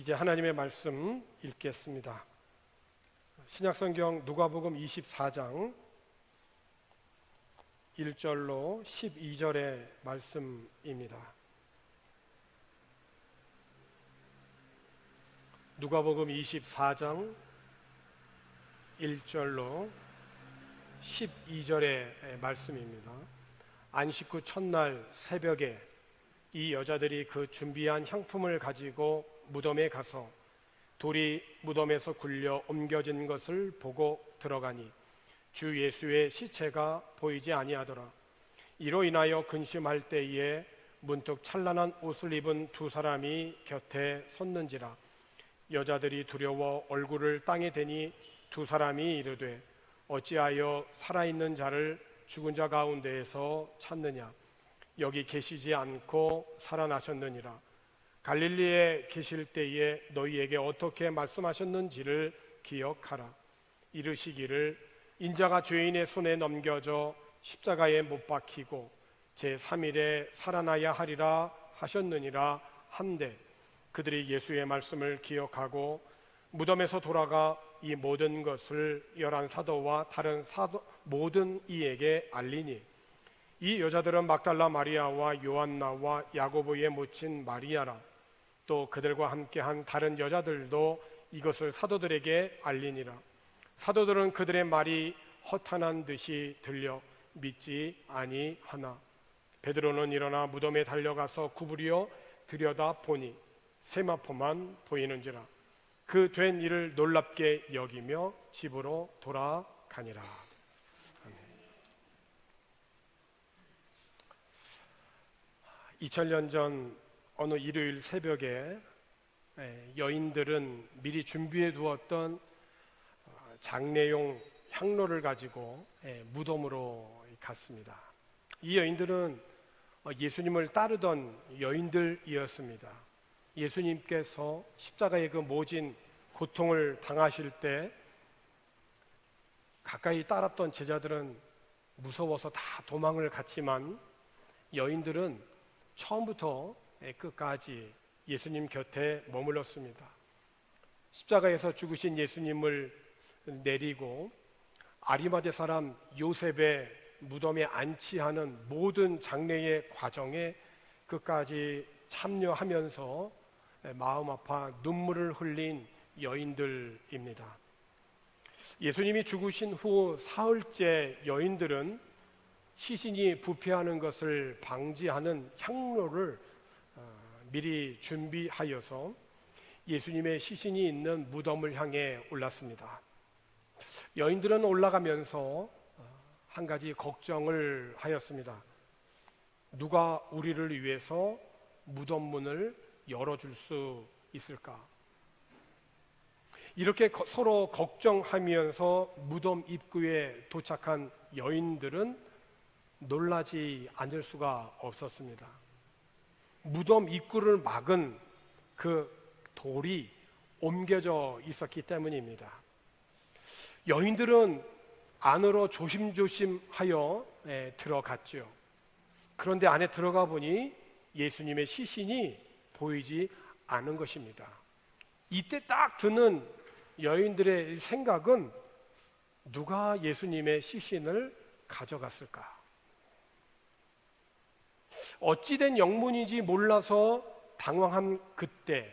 이제 하나님의 말씀 읽겠습니다. 신약성경 누가복음 24장 1절로 12절의 말씀입니다. 누가복음 24장 1절로 12절의 말씀입니다. 안식 후 첫날 새벽에 이 여자들이 그 준비한 향품을 가지고 무덤에 가서 돌이 무덤에서 굴려 옮겨진 것을 보고 들어가니 주 예수의 시체가 보이지 아니하더라. 이로 인하여 근심할 때에 문득 찬란한 옷을 입은 두 사람이 곁에 섰는지라. 여자들이 두려워 얼굴을 땅에 대니 두 사람이 이르되 어찌하여 살아있는 자를 죽은 자 가운데에서 찾느냐. 여기 계시지 않고 살아나셨느니라. 갈릴리에 계실 때에 너희에게 어떻게 말씀하셨는지를 기억하라. 이르시기를 인자가 죄인의 손에 넘겨져 십자가에 못 박히고 제3일에 살아나야 하리라 하셨느니라 한데 그들이 예수의 말씀을 기억하고 무덤에서 돌아가 이 모든 것을 11사도와 다른 사도 모든 이에게 알리니 이 여자들은 막달라 마리아와 요한나와 야고보의 모친 마리아라. 또 그들과 함께한 다른 여자들도 이것을 사도들에게 알리니라. 사도들은 그들의 말이 허탄한 듯이 들려 믿지 아니하나 베드로는 일어나 무덤에 달려가서 구부려 들여다 보니 세마포만 보이는지라. 그 된 일을 놀랍게 여기며 집으로 돌아가니라. 아멘. 2000년 전 어느 일요일 새벽에 여인들은 미리 준비해 두었던 장례용 향로를 가지고 무덤으로 갔습니다. 이 여인들은 예수님을 따르던 여인들이었습니다. 예수님께서 십자가의 그 모진 고통을 당하실 때 가까이 따랐던 제자들은 무서워서 다 도망을 갔지만 여인들은 처음부터 끝까지 예수님 곁에 머물렀습니다. 십자가에서 죽으신 예수님을 내리고 아리마대 사람 요셉의 무덤에 안치하는 모든 장례의 과정에 끝까지 참여하면서 마음 아파 눈물을 흘린 여인들입니다. 예수님이 죽으신 후 사흘째 여인들은 시신이 부패하는 것을 방지하는 향로를 미리 준비하여서 예수님의 시신이 있는 무덤을 향해 올랐습니다. 여인들은 올라가면서 한 가지 걱정을 하였습니다. 누가 우리를 위해서 무덤 문을 열어줄 수 있을까? 이렇게 서로 걱정하면서 무덤 입구에 도착한 여인들은 놀라지 않을 수가 없었습니다. 무덤 입구를 막은 그 돌이 옮겨져 있었기 때문입니다. 여인들은 안으로 조심조심하여 들어갔죠. 그런데 안에 들어가 보니 예수님의 시신이 보이지 않은 것입니다. 이때 딱 드는 여인들의 생각은 누가 예수님의 시신을 가져갔을까? 어찌된 영문인지 몰라서 당황한 그때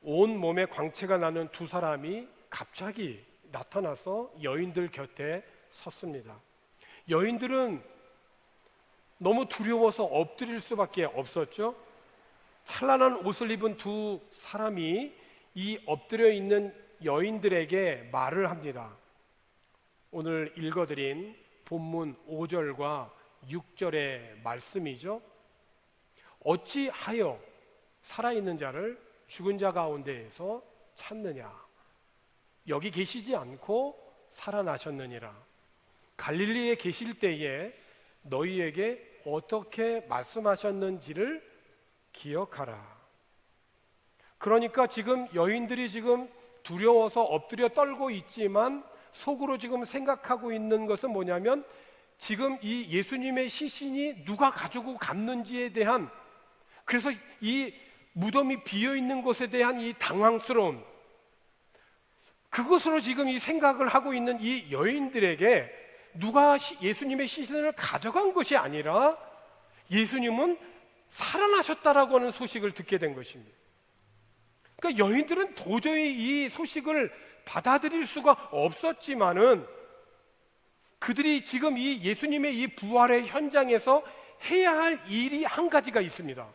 온 몸에 광채가 나는 두 사람이 갑자기 나타나서 여인들 곁에 섰습니다. 여인들은 너무 두려워서 엎드릴 수밖에 없었죠. 찬란한 옷을 입은 두 사람이 이 엎드려 있는 여인들에게 말을 합니다. 오늘 읽어드린 본문 5절과 6절의 말씀이죠. 어찌하여 살아있는 자를 죽은 자 가운데에서 찾느냐. 여기 계시지 않고 살아나셨느니라. 갈릴리에 계실 때에 너희에게 어떻게 말씀하셨는지를 기억하라. 그러니까 지금 여인들이 지금 두려워서 엎드려 떨고 있지만 속으로 지금 생각하고 있는 것은 뭐냐면 지금 이 예수님의 시신이 누가 가지고 갔는지에 대한, 그래서 이 무덤이 비어 있는 것에 대한 이 당황스러움, 그것으로 지금 이 생각을 하고 있는 이 여인들에게 누가 예수님의 시신을 가져간 것이 아니라 예수님은 살아나셨다라고 하는 소식을 듣게 된 것입니다. 그러니까 여인들은 도저히 이 소식을 받아들일 수가 없었지만은 그들이 지금 이 예수님의 이 부활의 현장에서 해야 할 일이 한 가지가 있습니다.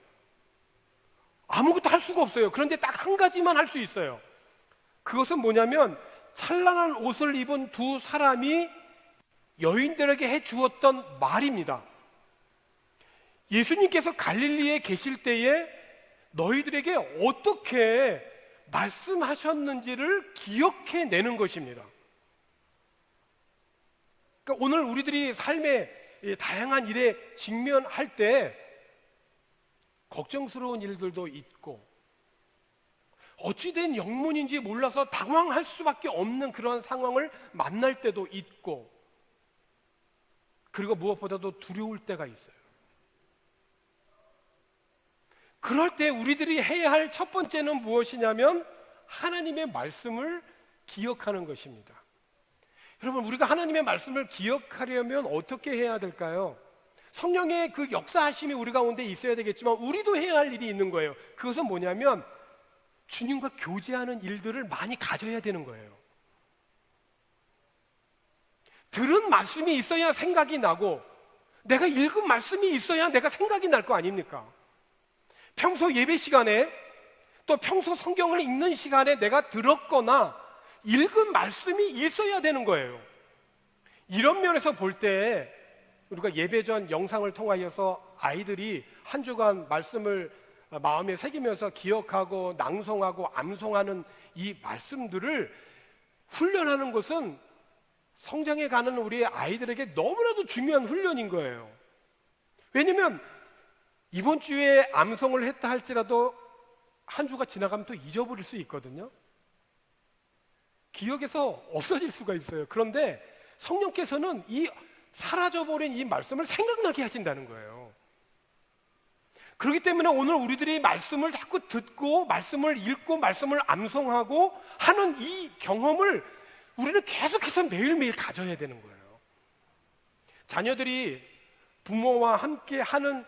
아무것도 할 수가 없어요. 그런데 딱 한 가지만 할 수 있어요. 그것은 뭐냐면 찬란한 옷을 입은 두 사람이 여인들에게 해 주었던 말입니다. 예수님께서 갈릴리에 계실 때에 너희들에게 어떻게 말씀하셨는지를 기억해내는 것입니다. 그러니까 오늘 우리들이 삶의 다양한 일에 직면할 때 걱정스러운 일들도 있고 어찌된 영문인지 몰라서 당황할 수밖에 없는 그런 상황을 만날 때도 있고, 그리고 무엇보다도 두려울 때가 있어요. 그럴 때 우리들이 해야 할 첫 번째는 무엇이냐면 하나님의 말씀을 기억하는 것입니다. 여러분, 우리가 하나님의 말씀을 기억하려면 어떻게 해야 될까요? 성령의 그 역사하심이 우리 가운데 있어야 되겠지만 우리도 해야 할 일이 있는 거예요. 그것은 뭐냐면 주님과 교제하는 일들을 많이 가져야 되는 거예요. 들은 말씀이 있어야 생각이 나고 내가 읽은 말씀이 있어야 내가 생각이 날 거 아닙니까? 평소 예배 시간에 또 평소 성경을 읽는 시간에 내가 들었거나 읽은 말씀이 있어야 되는 거예요. 이런 면에서 볼 때 우리가 예배 전 영상을 통하여서 아이들이 한 주간 말씀을 마음에 새기면서 기억하고 낭송하고 암송하는 이 말씀들을 훈련하는 것은 성장해 가는 우리 아이들에게 너무나도 중요한 훈련인 거예요. 왜냐면 이번 주에 암송을 했다 할지라도 한 주가 지나가면 또 잊어버릴 수 있거든요. 기억에서 없어질 수가 있어요. 그런데 성령께서는 이 사라져버린 이 말씀을 생각나게 하신다는 거예요. 그렇기 때문에 오늘 우리들이 말씀을 자꾸 듣고 말씀을 읽고 말씀을 암송하고 하는 이 경험을 우리는 계속해서 매일매일 가져야 되는 거예요. 자녀들이 부모와 함께 하는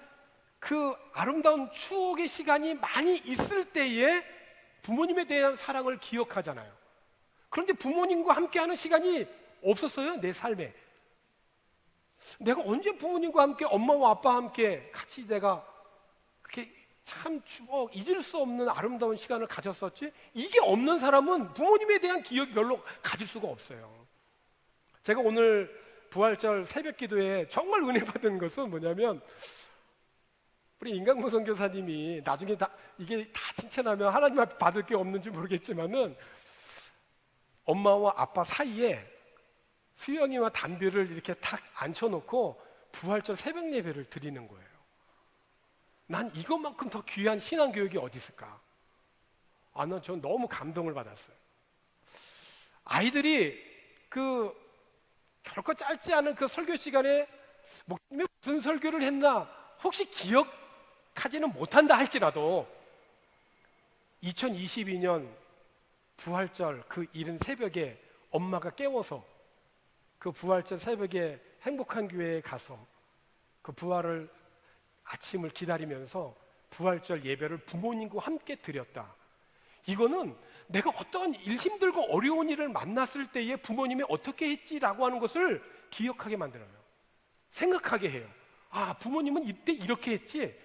그 아름다운 추억의 시간이 많이 있을 때에 부모님에 대한 사랑을 기억하잖아요. 그런데 부모님과 함께하는 시간이 없었어요, 내 삶에. 내가 언제 부모님과 함께, 엄마와 아빠와 함께 같이 내가 그렇게 참 추억, 잊을 수 없는 아름다운 시간을 가졌었지? 이게 없는 사람은 부모님에 대한 기억이 별로 가질 수가 없어요. 제가 오늘 부활절 새벽 기도에 정말 은혜 받은 것은 뭐냐면 우리 임강무 선교사님이 나중에 이게 다 칭찬하면 하나님 앞에 받을 게 없는지 모르겠지만은 엄마와 아빠 사이에 수영이와 담비를 이렇게 탁 앉혀놓고 부활절 새벽 예배를 드리는 거예요. 난 이것만큼 더 귀한 신앙교육이 어디 있을까? 전 너무 감동을 받았어요. 아이들이 그 결코 짧지 않은 그 설교 시간에 목사님이 무슨 설교를 했나 혹시 기억하지는 못한다 할지라도 2022년 부활절 그 이른 새벽에 엄마가 깨워서 그 부활절 새벽에 행복한 교회에 가서 그 부활을 아침을 기다리면서 부활절 예배를 부모님과 함께 드렸다. 이거는 내가 어떤 힘들고 어려운 일을 만났을 때에 부모님이 어떻게 했지라고 하는 것을 기억하게 만들어요. 생각하게 해요. 아, 부모님은 이때 이렇게 했지,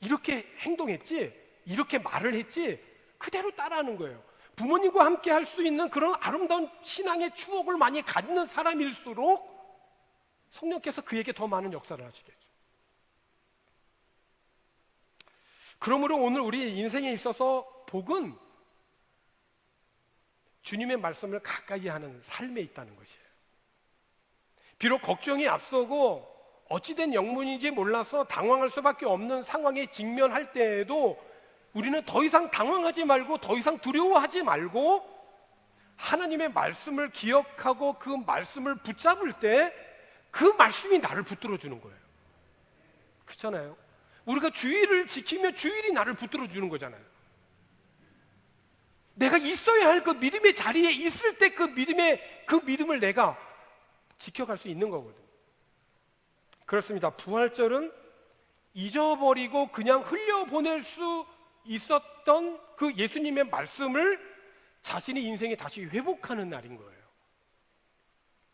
이렇게 행동했지, 이렇게 말을 했지, 그대로 따라하는 거예요. 부모님과 함께 할 수 있는 그런 아름다운 신앙의 추억을 많이 갖는 사람일수록 성령께서 그에게 더 많은 역사를 하시겠죠. 그러므로 오늘 우리 인생에 있어서 복은 주님의 말씀을 가까이 하는 삶에 있다는 것이에요. 비록 걱정이 앞서고 어찌된 영문인지 몰라서 당황할 수밖에 없는 상황에 직면할 때에도 우리는 더 이상 당황하지 말고 더 이상 두려워하지 말고 하나님의 말씀을 기억하고 그 말씀을 붙잡을 때 그 말씀이 나를 붙들어 주는 거예요. 그렇잖아요. 우리가 주일을 지키며 주일이 나를 붙들어 주는 거잖아요. 내가 있어야 할 그 믿음의 자리에 있을 때 그 믿음을 내가 지켜갈 수 있는 거거든요. 그렇습니다. 부활절은 잊어버리고 그냥 흘려보낼 수 있었던 그 예수님의 말씀을 자신의 인생에 다시 회복하는 날인 거예요.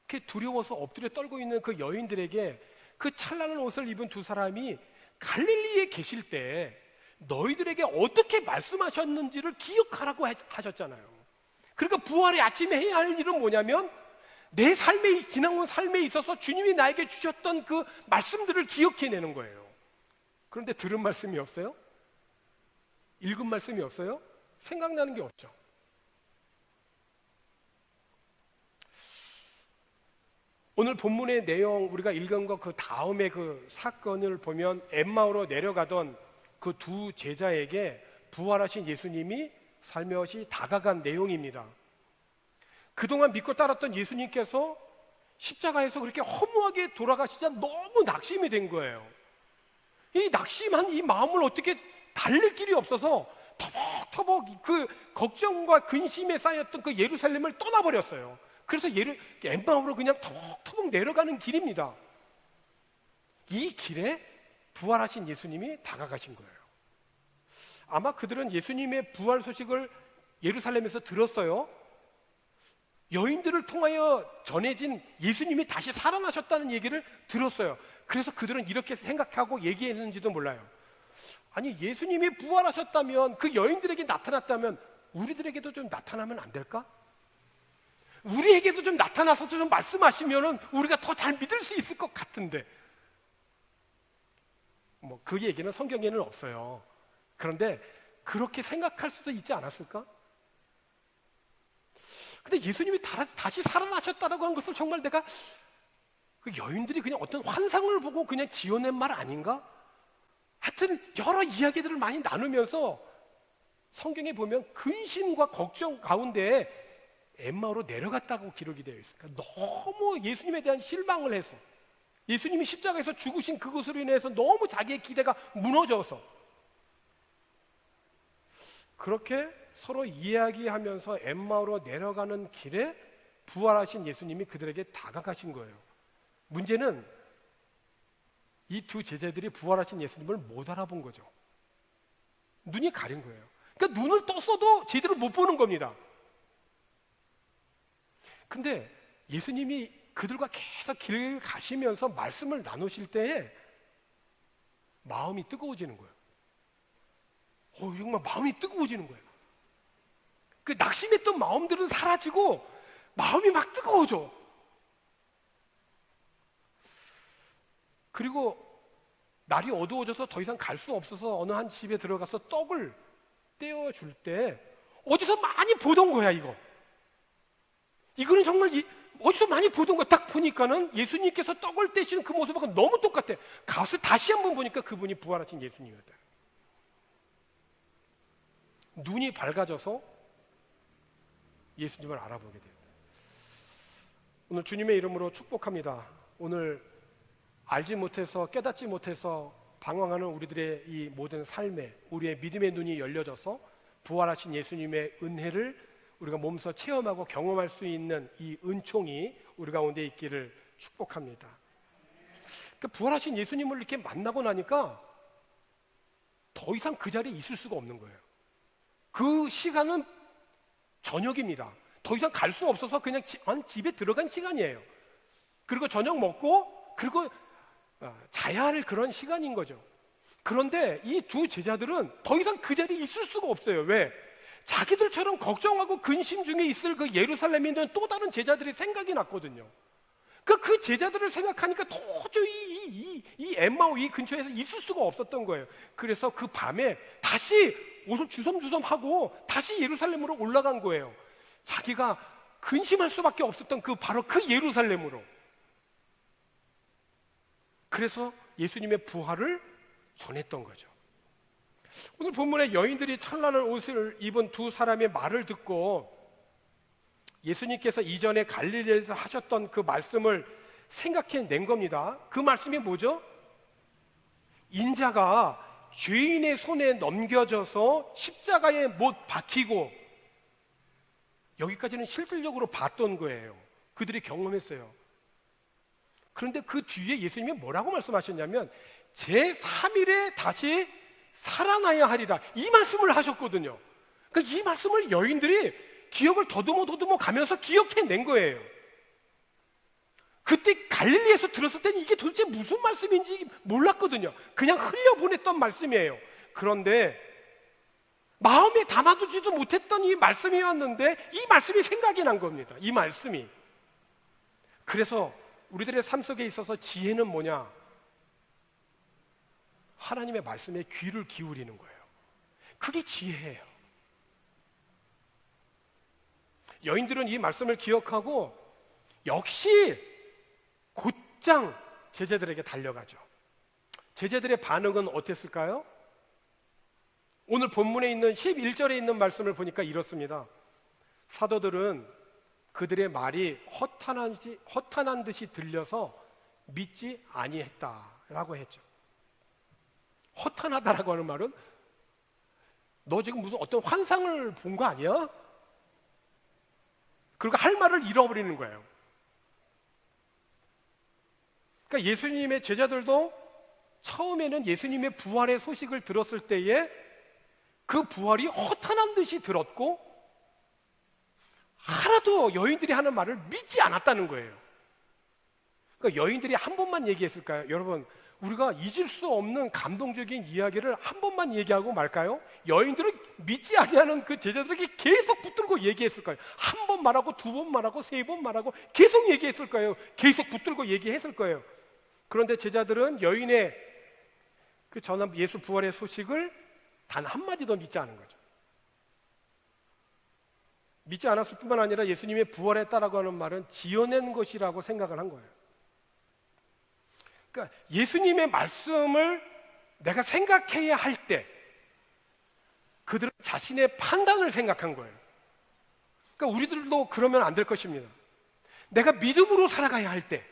그렇게 두려워서 엎드려 떨고 있는 그 여인들에게 그 찬란한 옷을 입은 두 사람이 갈릴리에 계실 때 너희들에게 어떻게 말씀하셨는지를 기억하라고 하셨잖아요. 그러니까 부활의 아침에 해야 할 일은 뭐냐면 내 삶에, 지나온 삶에 있어서 주님이 나에게 주셨던 그 말씀들을 기억해내는 거예요. 그런데 들은 말씀이 없어요? 읽은 말씀이 없어요? 생각나는 게 없죠. 오늘 본문의 내용 우리가 읽은 거 그 다음에 그 사건을 보면 엠마오로 내려가던 그 두 제자에게 부활하신 예수님이 살며시 다가간 내용입니다. 그동안 믿고 따랐던 예수님께서 십자가에서 그렇게 허무하게 돌아가시자 너무 낙심이 된 거예요. 이 낙심한 이 마음을 어떻게 달랠 길이 없어서 터벅터벅 그 걱정과 근심에 쌓였던 그 예루살렘을 떠나버렸어요. 그래서 엠마오로 그냥 터벅터벅 내려가는 길입니다. 이 길에 부활하신 예수님이 다가가신 거예요. 아마 그들은 예수님의 부활 소식을 예루살렘에서 들었어요. 여인들을 통하여 전해진 예수님이 다시 살아나셨다는 얘기를 들었어요. 그래서 그들은 이렇게 생각하고 얘기했는지도 몰라요. 아니, 예수님이 부활하셨다면, 그 여인들에게 나타났다면 우리들에게도 좀 나타나면 안 될까? 우리에게도 좀 나타나서 좀 말씀하시면은 우리가 더 잘 믿을 수 있을 것 같은데, 뭐 그 얘기는 성경에는 없어요. 그런데 그렇게 생각할 수도 있지 않았을까? 근데 예수님이 다시 살아나셨다라고 한 것을 정말 내가 그 여인들이 그냥 어떤 환상을 보고 그냥 지어낸 말 아닌가? 하여튼 여러 이야기들을 많이 나누면서 성경에 보면 근심과 걱정 가운데 엠마오로 내려갔다고 기록이 되어 있어요. 그러니까 너무 예수님에 대한 실망을 해서, 예수님이 십자가에서 죽으신 그것으로 인해서 너무 자기의 기대가 무너져서 그렇게 서로 이야기하면서 엠마오로 내려가는 길에 부활하신 예수님이 그들에게 다가가신 거예요. 문제는 이 두 제자들이 부활하신 예수님을 못 알아본 거죠. 눈이 가린 거예요. 그러니까 눈을 떴어도 제대로 못 보는 겁니다. 근데 예수님이 그들과 계속 길 가시면서 말씀을 나누실 때에 마음이 뜨거워지는 거예요. 정말 마음이 뜨거워지는 거예요. 그 낙심했던 마음들은 사라지고 마음이 막 뜨거워져. 그리고 날이 어두워져서 더 이상 갈 수 없어서 어느 한 집에 들어가서 떡을 떼어줄 때 어디서 많이 보던 거야, 이거는 정말 어디서 많이 보던 거야. 딱 보니까는 예수님께서 떡을 떼시는 그 모습하고 너무 똑같아. 가서 다시 한번 보니까 그분이 부활하신 예수님이었다. 눈이 밝아져서 예수님을 알아보게 됩니다. 오늘 주님의 이름으로 축복합니다. 오늘 알지 못해서, 깨닫지 못해서 방황하는 우리들의 이 모든 삶에 우리의 믿음의 눈이 열려져서 부활하신 예수님의 은혜를 우리가 몸소 체험하고 경험할 수 있는 이 은총이 우리 가운데 있기를 축복합니다. 그러니까 부활하신 예수님을 이렇게 만나고 나니까 더 이상 그 자리에 있을 수가 없는 거예요. 그 시간은 저녁입니다. 더 이상 갈 수 없어서 그냥 집에 들어간 시간이에요. 그리고 저녁 먹고 그리고 자야 할 그런 시간인 거죠. 그런데 이 두 제자들은 더 이상 그 자리에 있을 수가 없어요. 왜? 자기들처럼 걱정하고 근심 중에 있을 그 예루살렘에 있는 또 다른 제자들이 생각이 났거든요. 그 제자들을 생각하니까 도저히 이 엠마오 이 근처에서 있을 수가 없었던 거예요. 그래서 그 밤에 다시 옷을 주섬주섬하고 다시 예루살렘으로 올라간 거예요. 자기가 근심할 수밖에 없었던 바로 그 예루살렘으로. 그래서 예수님의 부활을 전했던 거죠. 오늘 본문에 여인들이 찬란한 옷을 입은 두 사람의 말을 듣고 예수님께서 이전에 갈릴리에서 하셨던 그 말씀을 생각해낸 겁니다. 그 말씀이 뭐죠? 인자가 죄인의 손에 넘겨져서 십자가에 못 박히고 여기까지는 실질적으로 봤던 거예요. 그들이 경험했어요. 그런데 그 뒤에 예수님이 뭐라고 말씀하셨냐면 제3일에 다시 살아나야 하리라, 이 말씀을 하셨거든요. 그러니까 이 말씀을 여인들이 기억을 더듬어 가면서 기억해낸 거예요. 그때 갈릴리에서 들었을 때는 이게 도대체 무슨 말씀인지 몰랐거든요. 그냥 흘려보냈던 말씀이에요. 그런데 마음에 담아두지도 못했던 이 말씀이었는데 이 말씀이 생각이 난 겁니다. 이 말씀이. 그래서 우리들의 삶 속에 있어서 지혜는 뭐냐? 하나님의 말씀에 귀를 기울이는 거예요. 그게 지혜예요. 여인들은 이 말씀을 기억하고 역시 곧장 제자들에게 달려가죠. 제자들의 반응은 어땠을까요? 오늘 본문에 있는 11절에 있는 말씀을 보니까 이렇습니다. 사도들은 그들의 말이 허탄한 듯이 들려서 믿지 아니했다라고 했죠. 허탄하다라고 하는 말은 너 지금 무슨 어떤 환상을 본 거 아니야? 그리고 할 말을 잃어버리는 거예요. 그러니까 예수님의 제자들도 처음에는 예수님의 부활의 소식을 들었을 때에 그 부활이 허탄한 듯이 들었고 하나도 여인들이 하는 말을 믿지 않았다는 거예요. 그러니까 여인들이 한 번만 얘기했을까요? 여러분, 우리가 잊을 수 없는 감동적인 이야기를 한 번만 얘기하고 말까요? 여인들은 믿지 아니하는 그 제자들에게 계속 붙들고 얘기했을까요? 한 번 말하고 두 번 말하고 세 번 말하고 계속 얘기했을 거예요. 계속 붙들고 얘기했을 거예요. 그런데 제자들은 여인의 그 전한 예수 부활의 소식을 단 한마디도 믿지 않은 거죠. 믿지 않았을 뿐만 아니라 예수님의 부활했다라고 하는 말은 지어낸 것이라고 생각을 한 거예요. 그러니까 예수님의 말씀을 내가 생각해야 할 때 그들은 자신의 판단을 생각한 거예요. 그러니까 우리들도 그러면 안 될 것입니다. 내가 믿음으로 살아가야 할 때,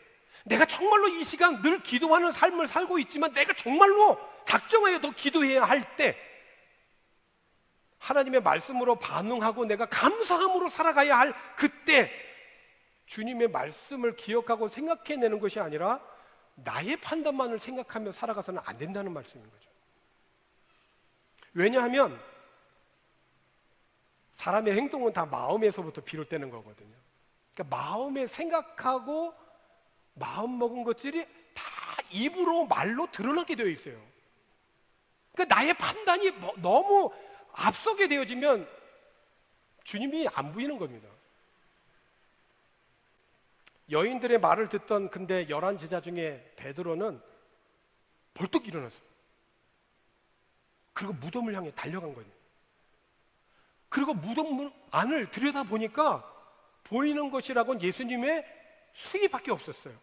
내가 정말로 이 시간 늘 기도하는 삶을 살고 있지만 내가 정말로 작정하여 더 기도해야 할 때, 하나님의 말씀으로 반응하고 내가 감사함으로 살아가야 할 그때 주님의 말씀을 기억하고 생각해내는 것이 아니라 나의 판단만을 생각하며 살아가서는 안 된다는 말씀인 거죠. 왜냐하면 사람의 행동은 다 마음에서부터 비롯되는 거거든요. 그러니까 마음에 생각하고 마음 먹은 것들이 다 입으로 말로 드러나게 되어 있어요. 그러니까 나의 판단이 너무 앞서게 되어지면 주님이 안 보이는 겁니다. 여인들의 말을 듣던 근데 11 제자 중에 베드로는 벌떡 일어났어요. 그리고 무덤을 향해 달려간 거예요. 그리고 무덤 안을 들여다보니까 보이는 것이라고는 예수님의 수위밖에 없었어요.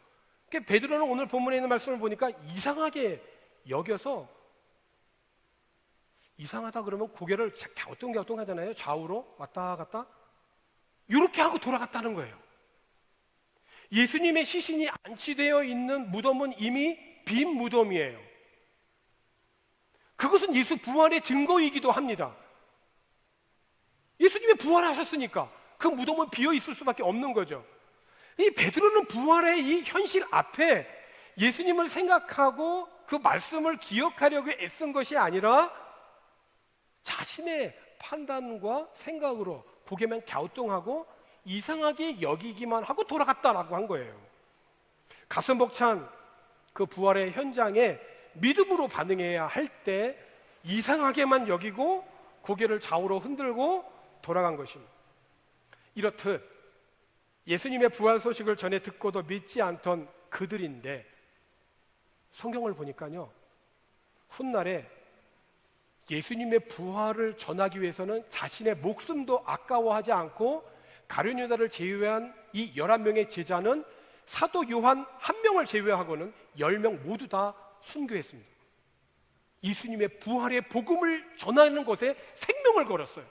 그러니까 베드로는 오늘 본문에 있는 말씀을 보니까 이상하게 여겨서, 이상하다 그러면 고개를 갸우뚱갸우뚱 하잖아요. 좌우로 왔다 갔다 이렇게 하고 돌아갔다는 거예요. 예수님의 시신이 안치되어 있는 무덤은 이미 빈 무덤이에요. 그것은 예수 부활의 증거이기도 합니다. 예수님이 부활하셨으니까 그 무덤은 비어 있을 수밖에 없는 거죠. 이 베드로는 부활의 이 현실 앞에 예수님을 생각하고 그 말씀을 기억하려고 애쓴 것이 아니라 자신의 판단과 생각으로 고개만 갸우뚱하고 이상하게 여기기만 하고 돌아갔다라고 한 거예요. 가슴 벅찬 그 부활의 현장에 믿음으로 반응해야 할 때 이상하게만 여기고 고개를 좌우로 흔들고 돌아간 것입니다. 이렇듯 예수님의 부활 소식을 전해 듣고도 믿지 않던 그들인데 성경을 보니까요, 훗날에 예수님의 부활을 전하기 위해서는 자신의 목숨도 아까워하지 않고 가룟 유다를 제외한 이 11명의 제자는 사도 요한 1명을 제외하고는 10명 모두 다 순교했습니다. 예수님의 부활의 복음을 전하는 것에 생명을 걸었어요.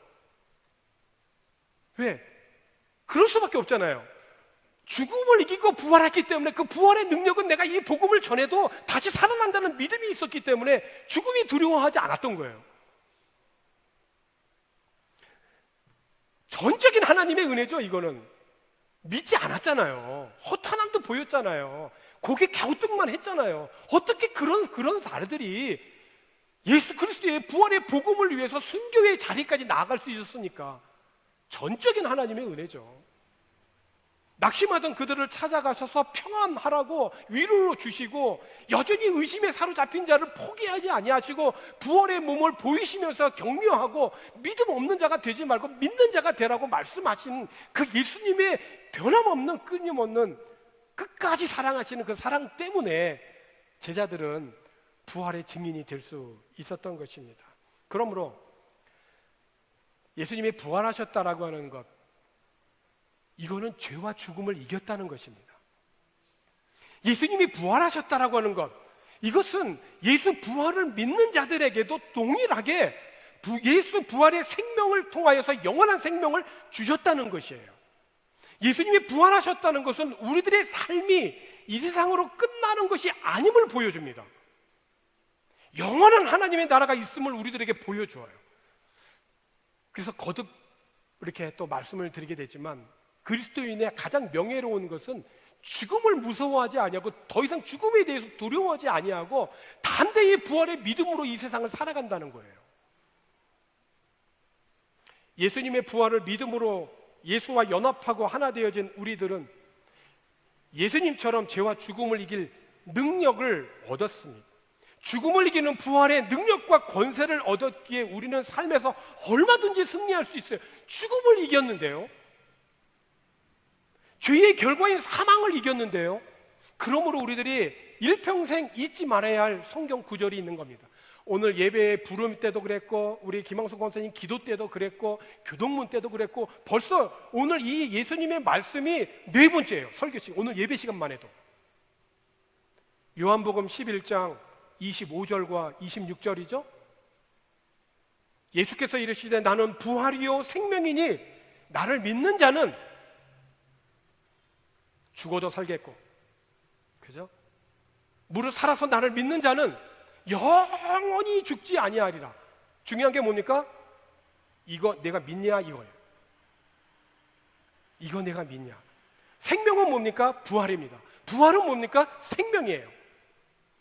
왜? 그럴 수밖에 없잖아요. 죽음을 이기고 부활했기 때문에 그 부활의 능력은 내가 이 복음을 전해도 다시 살아난다는 믿음이 있었기 때문에 죽음이 두려워하지 않았던 거예요. 전적인 하나님의 은혜죠. 이거는 믿지 않았잖아요. 허탄함도 보였잖아요. 고개 갸우뚱만 했잖아요. 어떻게 그런 사례들이 예수 그리스도의 부활의 복음을 위해서 순교의 자리까지 나아갈 수 있었습니까? 전적인 하나님의 은혜죠. 낙심하던 그들을 찾아가셔서 평안하라고 위로를 주시고, 여전히 의심에 사로잡힌 자를 포기하지 아니하시고 부활의 몸을 보이시면서 격려하고, 믿음 없는 자가 되지 말고 믿는 자가 되라고 말씀하신 그 예수님의 변함없는 끊임없는 끝까지 사랑하시는 그 사랑 때문에 제자들은 부활의 증인이 될 수 있었던 것입니다. 그러므로 예수님이 부활하셨다라고 하는 것, 이거는 죄와 죽음을 이겼다는 것입니다. 예수님이 부활하셨다라고 하는 것, 이것은 예수 부활을 믿는 자들에게도 동일하게 예수 부활의 생명을 통하여서 영원한 생명을 주셨다는 것이에요. 예수님이 부활하셨다는 것은 우리들의 삶이 이 세상으로 끝나는 것이 아님을 보여줍니다. 영원한 하나님의 나라가 있음을 우리들에게 보여주어요. 그래서 거듭 이렇게 또 말씀을 드리게 되지만, 그리스도인의 가장 명예로운 것은 죽음을 무서워하지 아니하고 더 이상 죽음에 대해서 두려워하지 아니하고 담대히 부활의 믿음으로 이 세상을 살아간다는 거예요. 예수님의 부활을 믿음으로 예수와 연합하고 하나 되어진 우리들은 예수님처럼 죄와 죽음을 이길 능력을 얻었습니다. 죽음을 이기는 부활의 능력과 권세를 얻었기에 우리는 삶에서 얼마든지 승리할 수 있어요. 죽음을 이겼는데요, 죄의 결과인 사망을 이겼는데요, 그러므로 우리들이 일평생 잊지 말아야 할 성경 구절이 있는 겁니다. 오늘 예배 부름 때도 그랬고, 우리 김항석 권사님 기도 때도 그랬고, 교동문 때도 그랬고, 벌써 오늘 이 예수님의 말씀이 4번째예요. 설교식 오늘 예배 시간만 해도. 요한복음 11장 25절과 26절이죠. 예수께서 이르시되 나는 부활이요 생명이니 나를 믿는 자는 죽어도 살겠고, 그죠? 무릇 살아서 나를 믿는 자는 영원히 죽지 아니하리라. 중요한 게 뭡니까? 이거 내가 믿냐 이거예요. 이거 내가 믿냐. 생명은 뭡니까? 부활입니다. 부활은 뭡니까? 생명이에요.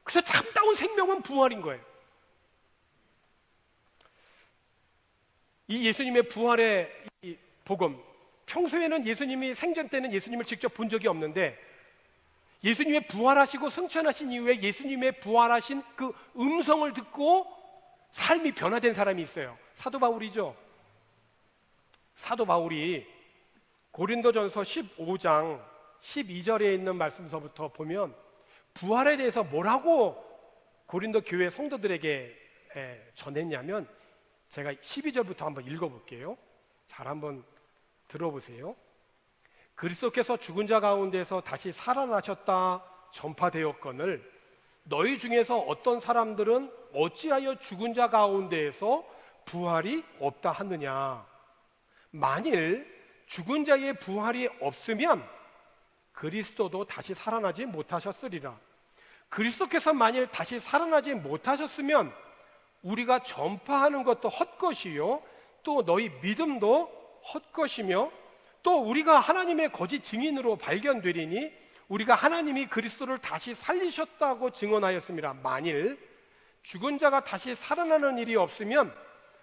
그래서 참다운 생명은 부활인 거예요. 이 예수님의 부활의 이 복음, 평소에는 예수님이 생전 때는 예수님을 직접 본 적이 없는데, 예수님의 부활하시고 승천하신 이후에 예수님의 부활하신 그 음성을 듣고 삶이 변화된 사람이 있어요. 사도 바울이죠. 사도 바울이 고린도전서 15장 12절에 있는 말씀서부터 보면 부활에 대해서 뭐라고 고린도 교회 성도들에게 전했냐면, 제가 12절부터 한번 읽어볼게요. 잘 한번 들어보세요. 그리스도께서 죽은 자 가운데서 다시 살아나셨다 전파되었거늘 너희 중에서 어떤 사람들은 어찌하여 죽은 자 가운데에서 부활이 없다 하느냐. 만일 죽은 자의 부활이 없으면 그리스도도 다시 살아나지 못하셨으리라. 그리스도께서 만일 다시 살아나지 못하셨으면 우리가 전파하는 것도 헛것이요 또 너희 믿음도 헛것이며 또 우리가 하나님의 거짓 증인으로 발견되리니 우리가 하나님이 그리스도를 다시 살리셨다고 증언하였습니다. 만일 죽은 자가 다시 살아나는 일이 없으면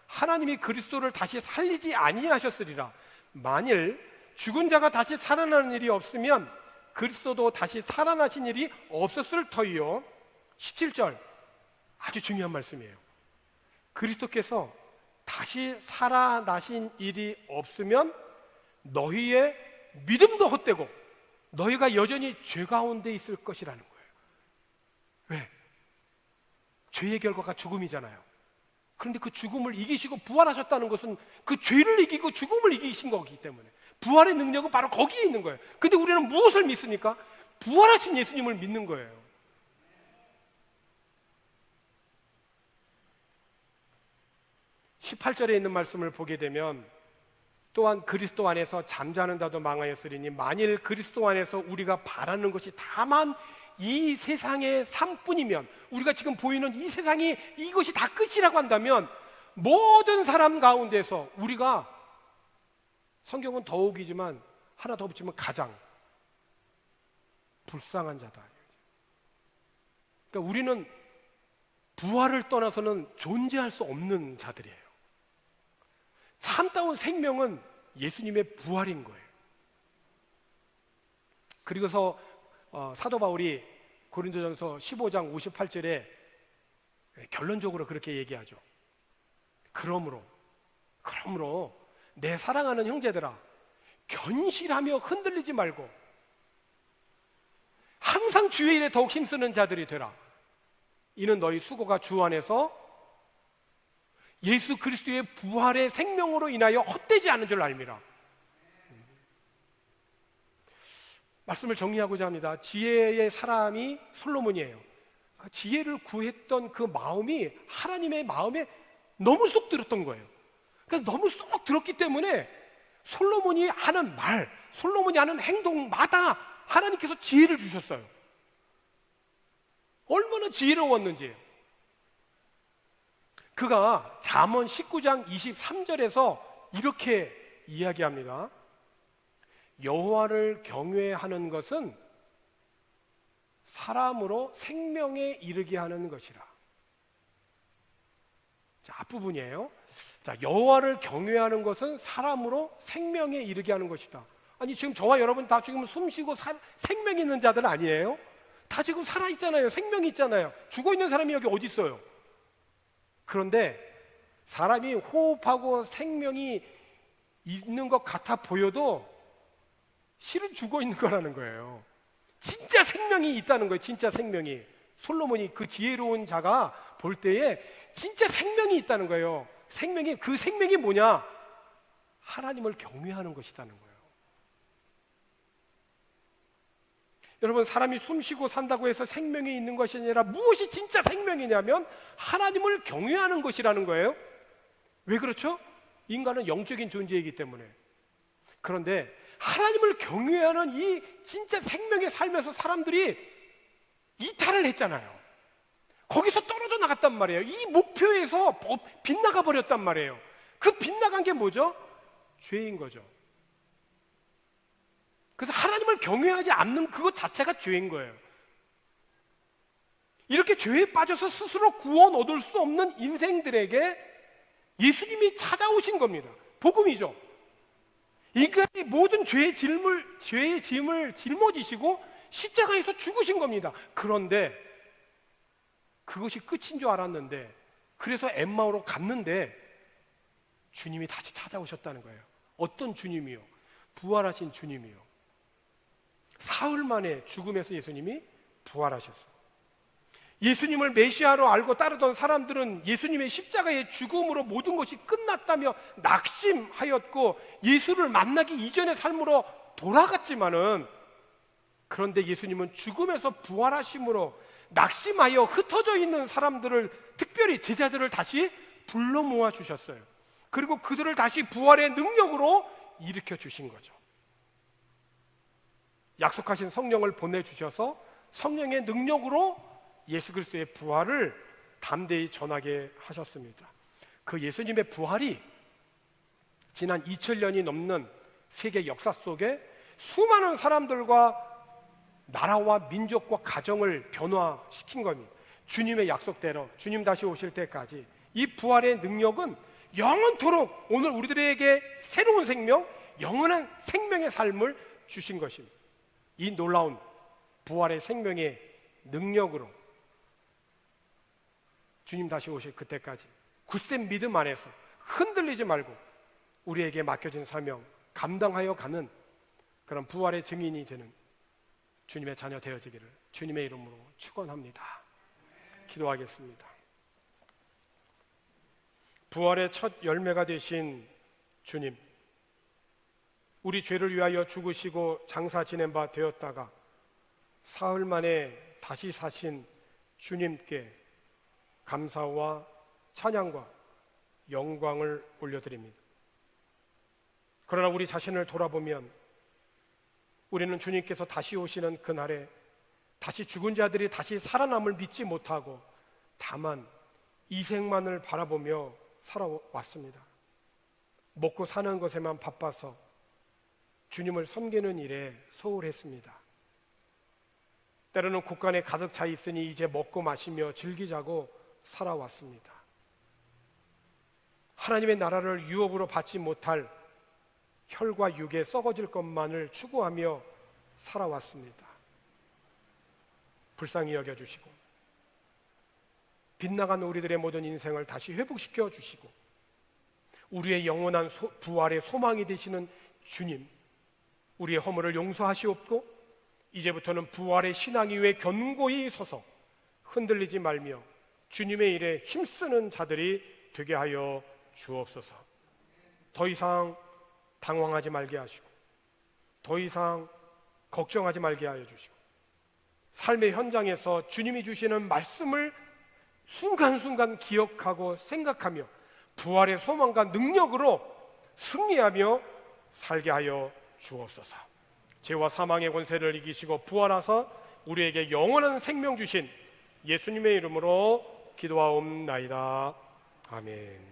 하나님이 그리스도를 다시 살리지 아니하셨으리라. 만일 죽은 자가 다시 살아나는 일이 없으면 그리스도도 다시 살아나신 일이 없었을 터이요. 17절 아주 중요한 말씀이에요. 그리스도께서 다시 살아나신 일이 없으면 너희의 믿음도 헛되고 너희가 여전히 죄 가운데 있을 것이라는 거예요. 왜? 죄의 결과가 죽음이잖아요. 그런데 그 죽음을 이기시고 부활하셨다는 것은 그 죄를 이기고 죽음을 이기신 거기 때문에 부활의 능력은 바로 거기에 있는 거예요. 근데 우리는 무엇을 믿습니까? 부활하신 예수님을 믿는 거예요. (18절에) 있는 말씀을 보게 되면 또한 그리스도 안에서 잠자는 자도 망하였으리니 만일 그리스도 안에서 우리가 바라는 것이 다만 이 세상의 삶뿐이면, 우리가 지금 보이는 이 세상이 이것이 다 끝이라고 한다면 모든 사람 가운데서 우리가 성경은 더욱이지만 하나 더 붙이면 가장 불쌍한 자다. 그러니까 우리는 부활을 떠나서는 존재할 수 없는 자들이에요. 참다운 생명은 예수님의 부활인 거예요. 그리고서 사도 바울이 고린도전서 15장 58절에 결론적으로 그렇게 얘기하죠. 그러므로 내 사랑하는 형제들아, 견실하며 흔들리지 말고 항상 주의 일에 더욱 힘쓰는 자들이 되라. 이는 너희 수고가 주 안에서 예수 그리스도의 부활의 생명으로 인하여 헛되지 않은 줄 알미라. 말씀을 정리하고자 합니다. 지혜의 사람이 솔로몬이에요. 지혜를 구했던 그 마음이 하나님의 마음에 너무 쏙 들었던 거예요. 그러니까 너무 쏙 들었기 때문에 솔로몬이 하는 말, 솔로몬이 하는 행동마다 하나님께서 지혜를 주셨어요. 얼마나 지혜로웠는지. 그가 잠언 19장 23절에서 이렇게 이야기합니다. 여호와를 경외하는 것은 사람으로 생명에 이르게 하는 것이라. 자, 앞부분이에요. 자, 여호와를 경외하는 것은 사람으로 생명에 이르게 하는 것이다. 아니, 지금 저와 여러분 다 지금 숨쉬고 생명 있는 자들 아니에요? 다 지금 살아있잖아요. 생명이 있잖아요. 죽어있는 사람이 여기 어디 있어요? 그런데 사람이 호흡하고 생명이 있는 것 같아 보여도 실은 죽어있는 거라는 거예요. 진짜 생명이 있다는 거예요. 진짜 생명이. 솔로몬이 그 지혜로운 자가 볼 때에 진짜 생명이 있다는 거예요. 그 생명이 뭐냐? 하나님을 경외하는 것이라는 거예요. 여러분, 사람이 숨쉬고 산다고 해서 생명이 있는 것이 아니라 무엇이 진짜 생명이냐면 하나님을 경외하는 것이라는 거예요. 왜 그렇죠? 인간은 영적인 존재이기 때문에. 그런데 하나님을 경외하는 이 진짜 생명의 삶에서 사람들이 이탈을 했잖아요. 거기서 떨어져 나갔단 말이에요. 이 목표에서 빗나가 버렸단 말이에요. 그 빗나간 게 뭐죠? 죄인 거죠. 그래서 하나님을 경외하지 않는 그것 자체가 죄인 거예요. 이렇게 죄에 빠져서 스스로 구원 얻을 수 없는 인생들에게 예수님이 찾아오신 겁니다. 복음이죠. 인간의 모든 죄의 짐을 짊어지시고 십자가에서 죽으신 겁니다. 그런데 그것이 끝인 줄 알았는데, 그래서 엠마오로 갔는데 주님이 다시 찾아오셨다는 거예요. 어떤 주님이요? 부활하신 주님이요. 사흘 만에 죽음에서 예수님이 부활하셨어요. 예수님을 메시아로 알고 따르던 사람들은 예수님의 십자가의 죽음으로 모든 것이 끝났다며 낙심하였고 예수를 만나기 이전의 삶으로 돌아갔지만은, 그런데 예수님은 죽음에서 부활하심으로 낙심하여 흩어져 있는 사람들을, 특별히 제자들을 다시 불러 모아 주셨어요. 그리고 그들을 다시 부활의 능력으로 일으켜 주신 거죠. 약속하신 성령을 보내주셔서 성령의 능력으로 예수 그리스도의 부활을 담대히 전하게 하셨습니다. 그 예수님의 부활이 지난 2000년이 넘는 세계 역사 속에 수많은 사람들과 나라와 민족과 가정을 변화시킨 겁니다. 주님의 약속대로 주님 다시 오실 때까지 이 부활의 능력은 영원토록 오늘 우리들에게 새로운 생명, 영원한 생명의 삶을 주신 것입니다. 이 놀라운 부활의 생명의 능력으로 주님 다시 오실 그때까지 굳센 믿음 안에서 흔들리지 말고 우리에게 맡겨진 사명 감당하여 가는 그런 부활의 증인이 되는 주님의 자녀 되어지기를 주님의 이름으로 축원합니다. 기도하겠습니다. 부활의 첫 열매가 되신 주님, 우리 죄를 위하여 죽으시고 장사 지낸 바 되었다가 사흘 만에 다시 사신 주님께 감사와 찬양과 영광을 올려드립니다. 그러나 우리 자신을 돌아보면 우리는 주님께서 다시 오시는 그날에 다시 죽은 자들이 다시 살아남을 믿지 못하고 다만 이 생만을 바라보며 살아왔습니다. 먹고 사는 것에만 바빠서 주님을 섬기는 일에 소홀했습니다. 때로는 곳간에 가득 차 있으니 이제 먹고 마시며 즐기자고 살아왔습니다. 하나님의 나라를 유업으로 받지 못할 혈과 육에 썩어질 것만을 추구하며 살아왔습니다. 불쌍히 여겨주시고 빗나간 우리들의 모든 인생을 다시 회복시켜 주시고 우리의 영원한 부활의 소망이 되시는 주님, 우리의 허물을 용서하시옵고 이제부터는 부활의 신앙 위에 견고히 서서 흔들리지 말며 주님의 일에 힘쓰는 자들이 되게 하여 주옵소서. 더 이상 당황하지 말게 하시고 더 이상 걱정하지 말게 하여 주시고 삶의 현장에서 주님이 주시는 말씀을 순간순간 기억하고 생각하며 부활의 소망과 능력으로 승리하며 살게 하여 주옵소서. 죄와 사망의 권세를 이기시고 부활하사 우리에게 영원한 생명 주신 예수님의 이름으로 기도하옵나이다. 아멘.